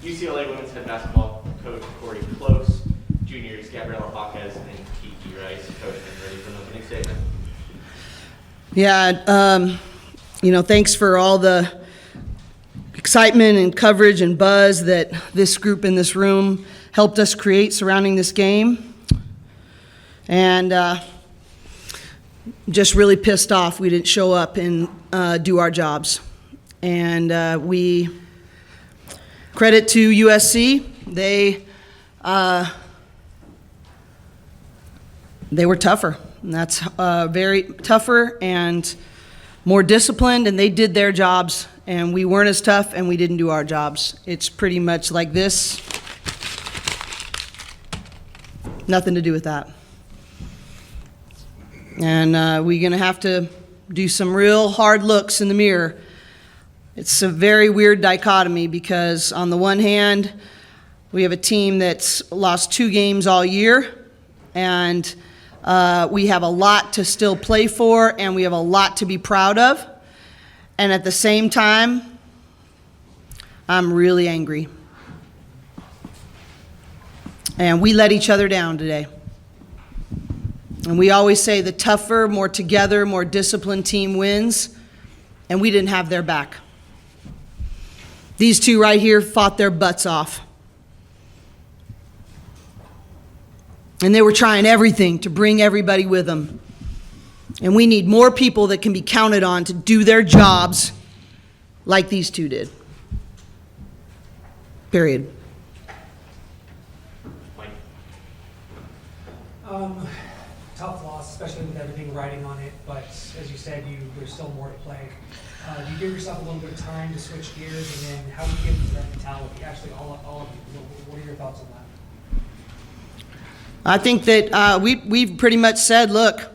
UCLA women's head basketball coach Cori Close, juniors Gabriela, Jaquez, and Kiki Rice. Coach, ready for an opening statement? Yeah, thanks for all the excitement and coverage and buzz that this group in this room helped us create surrounding this game. And just really pissed off we didn't show up and do our jobs. And we credit to USC. They were tougher. And that's very tougher and more disciplined, and they did their jobs, and we weren't as tough, and we didn't do our jobs. It's pretty much like this. Nothing to do with that. And we're going to have to do some real hard looks in the mirror. It's a very weird dichotomy because on the one hand, we have a team that's lost 2 games all year, and we have a lot to still play for, and we have a lot to be proud of. And at the same time, I'm really angry. And we let each other down today. And we always say the tougher, more together, more disciplined team wins, and we didn't have their back. These 2 right here fought their butts off. And they were trying everything to bring everybody with them. And we need more people that can be counted on to do their jobs like these 2 did. Period. Tough loss, especially with everything riding on it, but as you said, there's still more to play. Do you give yourself a little bit of time to switch gears, and then how do you get into that mentality? Actually, all of you, what are your thoughts on that? I think that we've pretty much said, look,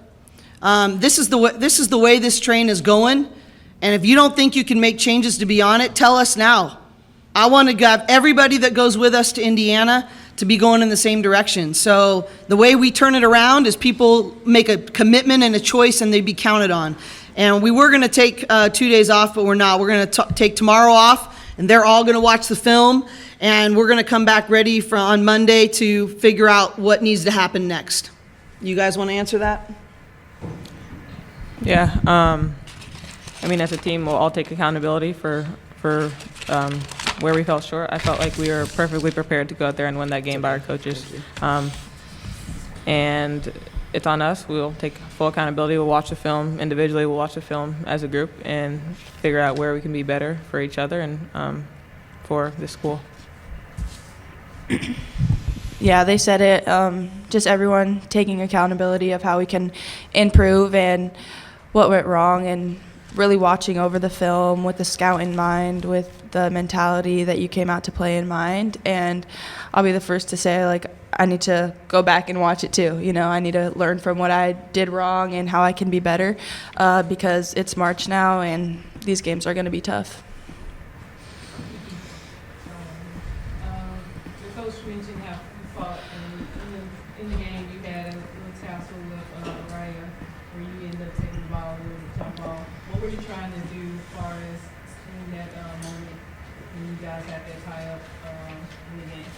this is the way this train is going, and if you don't think you can make changes to be on it, tell us now. I want to have everybody that goes with us to Indiana to be going in the same direction. So the way we turn it around is people make a commitment and a choice, and they be counted on. And we were going to take 2 days off, but we're not. We're going to take tomorrow off, and they're all going to watch the film, and we're going to come back ready on Monday to figure out what needs to happen next. You guys want to answer that? Yeah. As a team, we'll all take accountability for where we fell short. I felt like we were perfectly prepared to go out there and win that game by our coaches. And it's on us. We'll take full accountability. We'll watch the film individually. We'll watch the film as a group and figure out where we can be better for each other and for the school. Yeah, they said it. Just everyone taking accountability of how we can improve and what went wrong, and really watching over the film with the scout in mind, with the mentality that you came out to play in mind. And I'll be the first to say, I need to go back and watch it too. I need to learn from what I did wrong and how I can be better, because it's March now and these games are going to be tough. The coach mentioned how you fought in the game. You had a little tussle with Raya, where you ended up taking the ball, it was a jump ball. What were you trying to do as far as in that moment when you guys had that tie up in the game?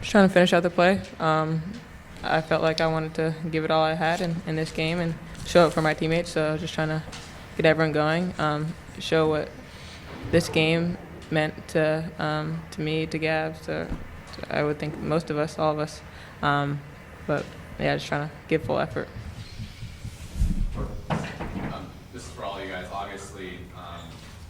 Just trying to finish out the play. I felt like I wanted to give it all I had in this game and show it for my teammates. So just trying to get everyone going, show what this game meant to me, to Gab, to I would think most of us, all of us. But yeah, just trying to give full effort. This is for all you guys. Obviously,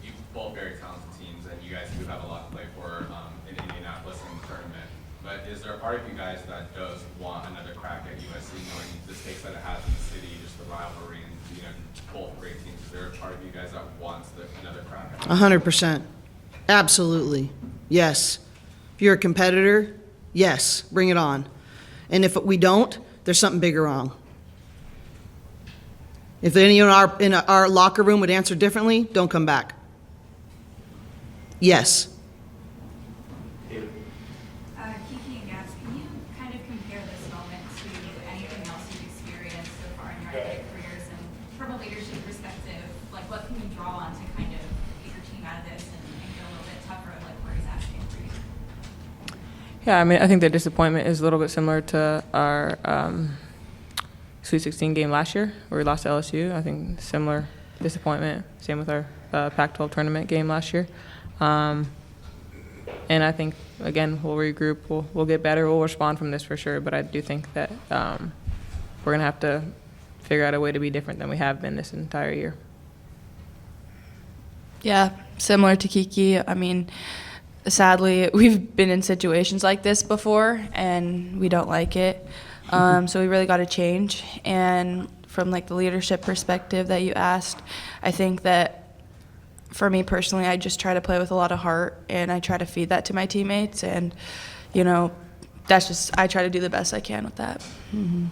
you both very talented teams, and you guys do have a lot to play for in Indianapolis in the tournament. But is there a part of you guys that does want another crack at USC, knowing the stakes that it has in the city, just the rivalry, and both great teams? Is there a part of you guys that wants another crack at it? 100%. Absolutely. Yes. If you're a competitor, yes, bring it on. And if we don't, there's something bigger wrong. If any in our locker room would answer differently, don't come back. Yes. Kiki and Gabs, can you kind of compare this moment to anything else you've experienced so far in your athletic careers, and from a leadership perspective, what can you draw on to kind of get your team out of this and get a little bit tougher, where he's asking for you? Yeah, I mean, I think the disappointment is a little bit similar to our Sweet 16 game last year, where we lost to LSU. I think similar disappointment. Same with our Pac-12 tournament game last year. And I think, again, we'll regroup. We'll get better. We'll respond from this for sure. But I do think that we're going to have to figure out a way to be different than we have been this entire year. Yeah, similar to Kiki. I mean, sadly, we've been in situations like this before, and we don't like it. So we really got to change. And from like the leadership perspective that you asked, I think that for me personally, I just try to play with a lot of heart, and I try to feed that to my teammates. And, you know, that's just, I try to do the best I can with that. Mm-hmm.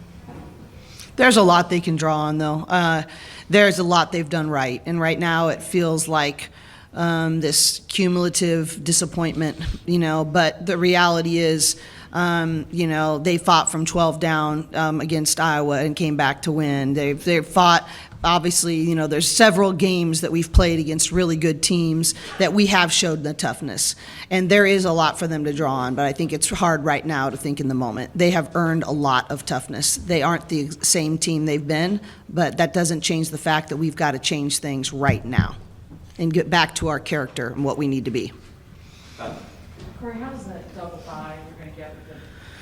There's a lot they can draw on, though. There's a lot they've done right. And right now it feels like this cumulative disappointment, you know, but the reality is, you know, they fought from 12 down against Iowa and came back to win. They've fought, obviously, you know, there's several games that we've played against really good teams that we have showed the toughness. And there is a lot for them to draw on, but I think it's hard right now to think in the moment. They have earned a lot of toughness. They aren't the same team they've been, but that doesn't change the fact that we've got to change things right now and get back to our character and what we need to be. Cori, how does that double bye you're going to get with the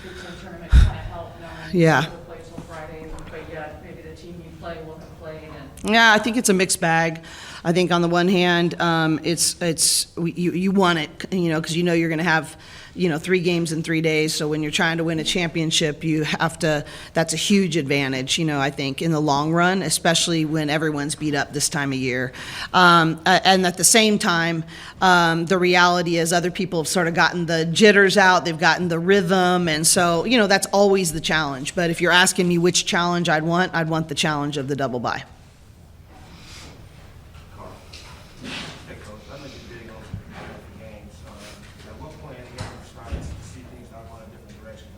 Big Ten tournament kind of help knowing Yeah. you'll play till Friday, but yet maybe the team you play will have played and Yeah, I think it's a mixed bag. I think on the one hand, you want it, you know, because you know you're going to have, you know, 3 games in 3 days. So when you're trying to win a championship, you have to. That's a huge advantage, you know. I think in the long run, especially when everyone's beat up this time of year, and at the same time, the reality is other people have sort of gotten the jitters out. They've gotten the rhythm, and so you know that's always the challenge. But if you're asking me which challenge I'd want the challenge of the double bye. Hey, Coach, I know you're big on different games. At what point in the game you started to see things not going a different direction?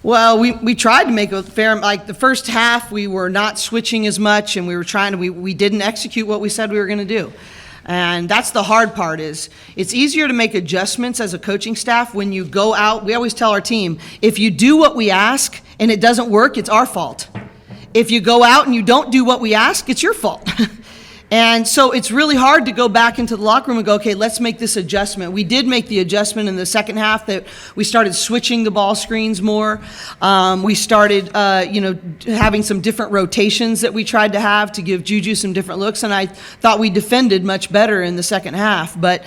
Well, we tried to make a fair, like the first half, we were not switching as much, and we were trying to, we didn't execute what we said we were going to do. And that's the hard part is, it's easier to make adjustments as a coaching staff when you go out. We always tell our team, if you do what we ask and it doesn't work, it's our fault. If you go out and you don't do what we ask, it's your fault. And so it's really hard to go back into the locker room and go, okay, let's make this adjustment. We did make the adjustment in the second half that we started switching the ball screens more. We started, having some different rotations that we tried to have to give Juju some different looks, and I thought we defended much better in the second half. But,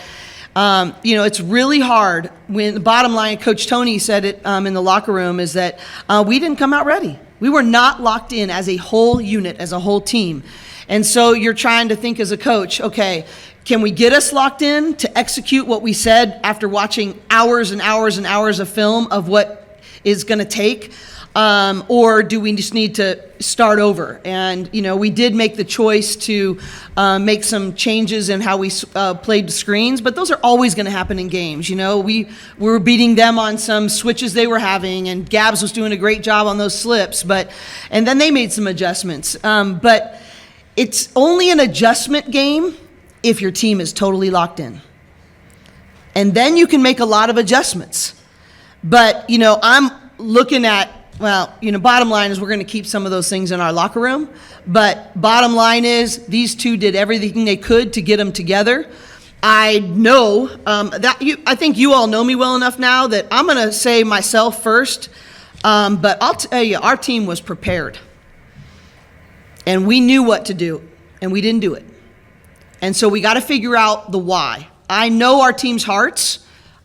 it's really hard when the bottom line, Coach Tony said it in the locker room, is that we didn't come out ready. We were not locked in as a whole unit, as a whole team. And so you're trying to think as a coach, okay, can we get us locked in to execute what we said after watching hours and hours and hours of film of what is going to take? Or do we just need to start over? And, we did make the choice to make some changes in how we played the screens, but those are always going to happen in games. We were beating them on some switches they were having, and Gabs was doing a great job on those slips, and then they made some adjustments. But it's only an adjustment game if your team is totally locked in. And then you can make a lot of adjustments. But, I'm looking at, bottom line is we're going to keep some of those things in our locker room. But bottom line is these two did everything they could to get them together. I know I think you all know me well enough now that I'm going to say myself first. But I'll tell you, our team was prepared. And we knew what to do, and we didn't do it. And so we got to figure out the why. I know our team's hearts.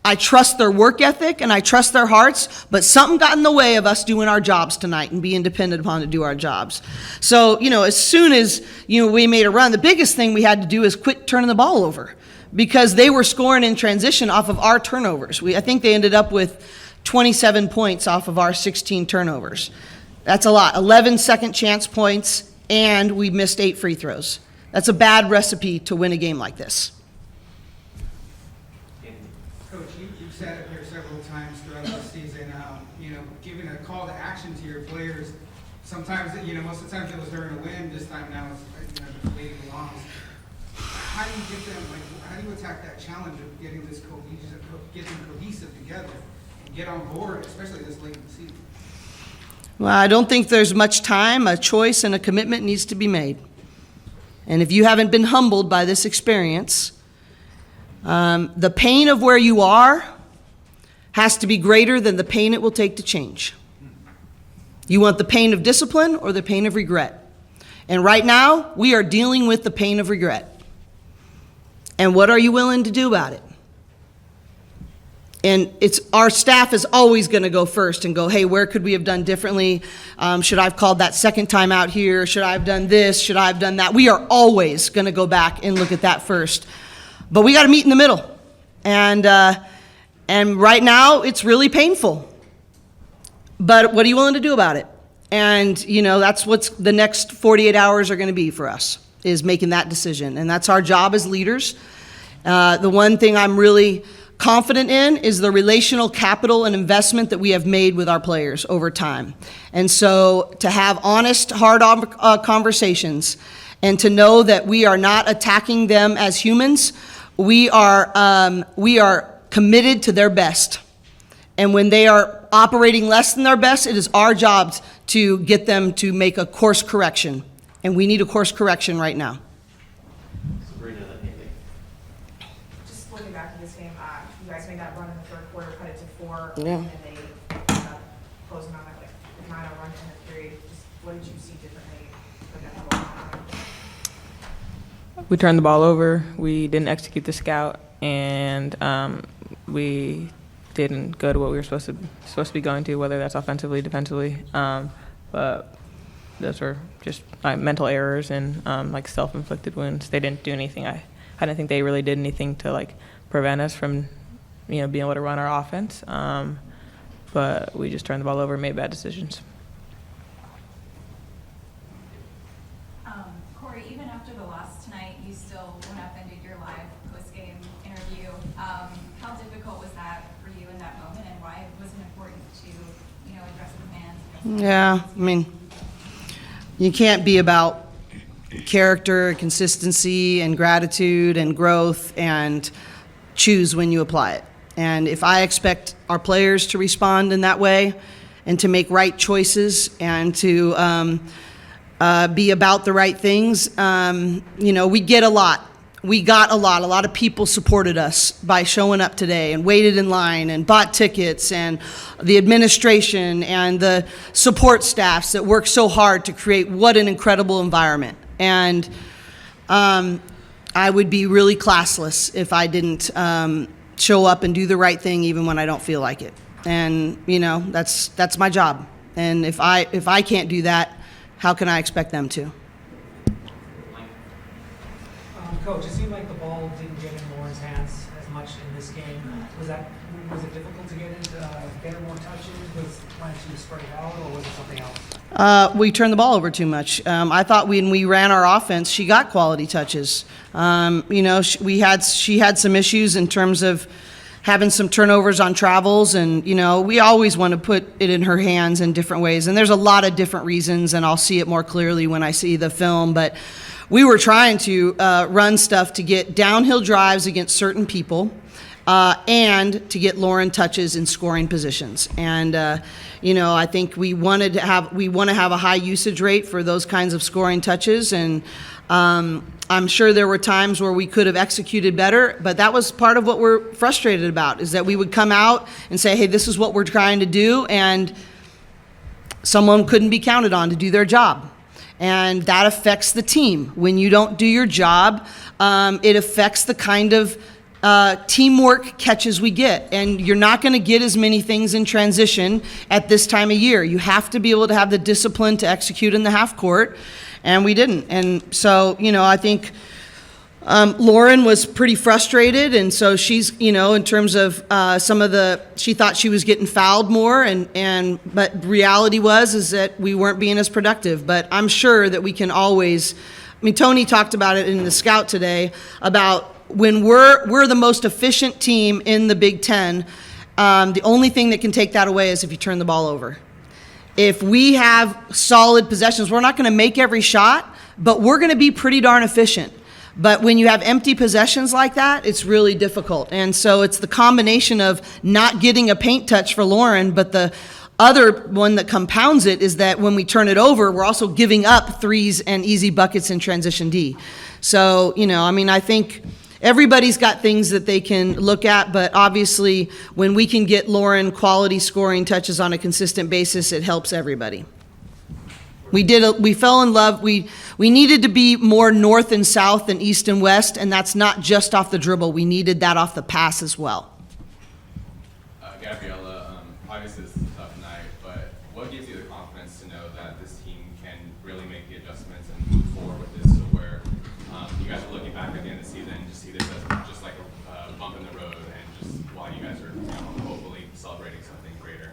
I trust their work ethic, and I trust their hearts, but something got in the way of us doing our jobs tonight and being dependent upon to do our jobs. So, as soon as, we made a run, the biggest thing we had to do is quit turning the ball over because they were scoring in transition off of our turnovers. I think they ended up with 27 points off of our 16 turnovers. That's a lot. 11 second chance points. And we missed 8 free throws. That's a bad recipe to win a game like this. Coach, you've said it here several times throughout the season, giving a call to action to your players. Sometimes, most of the times it was during a win. This time now it's, leading the longest. how do you get them, like, how do you attack that challenge of getting cohesive together and get on board, especially this late in the season? Well, I don't think there's much time. A choice and a commitment needs to be made. And if you haven't been humbled by this experience, the pain of where you are has to be greater than the pain it will take to change. You want the pain of discipline or the pain of regret? And right now, we are dealing with the pain of regret. And what are you willing to do about it? And our staff is always going to go first and go, hey, where could we have done differently? Should I have called that second time out here? Should I have done this? Should I have done that? We are always going to go back and look at that first. But we got to meet in the middle. And right now, it's really painful. But what are you willing to do about it? And, that's what's the next 48 hours are going to be for us, is making that decision. And that's our job as leaders. The one thing I'm really confident in is the relational capital and investment that we have made with our players over time. And so to have honest, hard conversations and to know that we are not attacking them as humans, we are committed to their best. And when they are operating less than their best, it is our job to get them to make a course correction. And we need a course correction right now. Sabrina, then Haley. Just looking back at this game, you guys made that run in the third quarter, cut it to 4, Yeah. and they ended up closing on that, like, the 9-0 run in the period. Just what did you see differently for that? We turned the ball over. We didn't execute the scout, and we didn't go to what we were supposed to be going to, whether that's offensively, defensively. But those were just mental errors and like self-inflicted wounds. They didn't do anything. I didn't think they really did anything to like prevent us from, being able to run our offense. But we just turned the ball over and made bad decisions. Cori, even after the loss tonight, you still went up and did your live post-game interview. How difficult was that for you in that moment, and why was it important to, address the fans? Yeah, I mean, you can't be about character, consistency, and gratitude and growth and choose when you apply it. And if I expect our players to respond in that way and to make right choices and to be about the right things, we get a lot. We got a lot. A lot of people supported us by showing up today and waited in line and bought tickets, and the administration and the support staffs that worked so hard to create what an incredible environment. And I would be really classless if I didn't show up and do the right thing even when I don't feel like it. And, that's my job. And if I can't do that, how can I expect them to? Coach, it seemed like the ball didn't get in Lauren's hands as much in this game. Was it difficult to get her more touches? When she was spread out, or was it something else? We turned the ball over too much. I thought when we ran our offense, she got quality touches. She had some issues in terms of having some turnovers on travels, and we always want to put it in her hands in different ways. And there's a lot of different reasons, and I'll see it more clearly when I see the film. But we were trying to run stuff to get downhill drives against certain people, and to get Lauren touches in scoring positions. And I think we want to have a high usage rate for those kinds of scoring touches. And I'm sure there were times where we could have executed better, but that was part of what we're frustrated about, is that we would come out and say, hey, this is what we're trying to do, and someone couldn't be counted on to do their job. And that affects the team. When you don't do your job, it affects the kind of teamwork catches we get. And you're not going to get as many things in transition at this time of year. You have to be able to have the discipline to execute in the half court, and we didn't. And so, I think Lauren was pretty frustrated, and so she's, in terms of she thought she was getting fouled more, but reality is that we weren't being as productive. But I'm sure that we can always, Tony talked about it in the scout today, about when we're the most efficient team in the Big Ten, the only thing that can take that away is if you turn the ball over. If we have solid possessions, we're not going to make every shot, but we're going to be pretty darn efficient. But when you have empty possessions like that, it's really difficult. And so it's the combination of not getting a paint touch for Lauren, but the other one that compounds it is that when we turn it over, we're also giving up threes and easy buckets in transition D. So, you know, I mean, I think everybody's got things that they can look at, but obviously when we can get Lauren quality scoring touches on a consistent basis, it helps everybody. We fell in love. We needed to be more north and south than east and west, and that's not just off the dribble. We needed that off the pass as well. Gabriela, obviously this is a tough night, but what gives you the confidence to know that this team can really make the adjustments and move forward with this to where you guys are looking back at the end of the season and just see this as just like a bump in the road and just while you guys are hopefully celebrating something greater?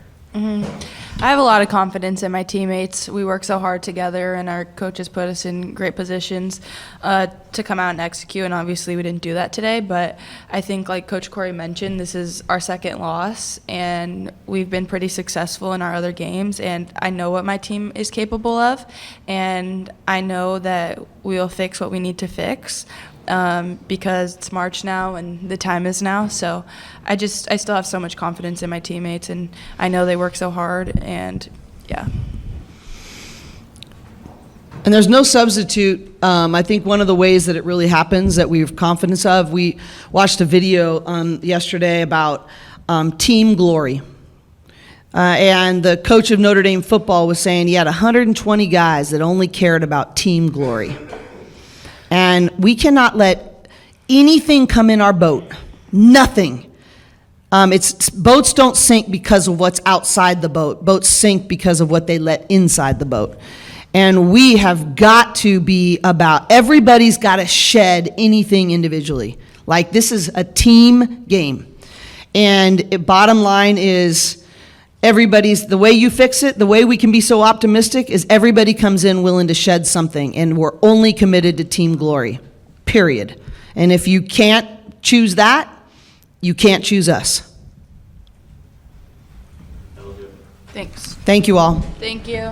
I have a lot of confidence in my teammates. We work so hard together, and our coaches put us in great positions to come out and execute, and obviously we didn't do that today, but I think like Coach Cori mentioned, this is our second loss, and we've been pretty successful in our other games, and I know what my team is capable of, and I know that we'll fix what we need to fix. Because it's March now and the time is now. So I still have so much confidence in my teammates, and I know they work so hard, and yeah. And there's no substitute. I think one of the ways that it really happens that we have confidence of, we watched a video yesterday about team glory. And the coach of Notre Dame football was saying he had 120 guys that only cared about team glory. And we cannot let anything come in our boat. Nothing. Boats don't sink because of what's outside the boat. Boats sink because of what they let inside the boat. And we have got to be about, everybody's got to shed anything individually. Like, this is a team game. And bottom line is, the way you fix it, the way we can be so optimistic is everybody comes in willing to shed something, and we're only committed to team glory, period. And if you can't choose that, you can't choose us. Thanks. Thank you all. Thank you.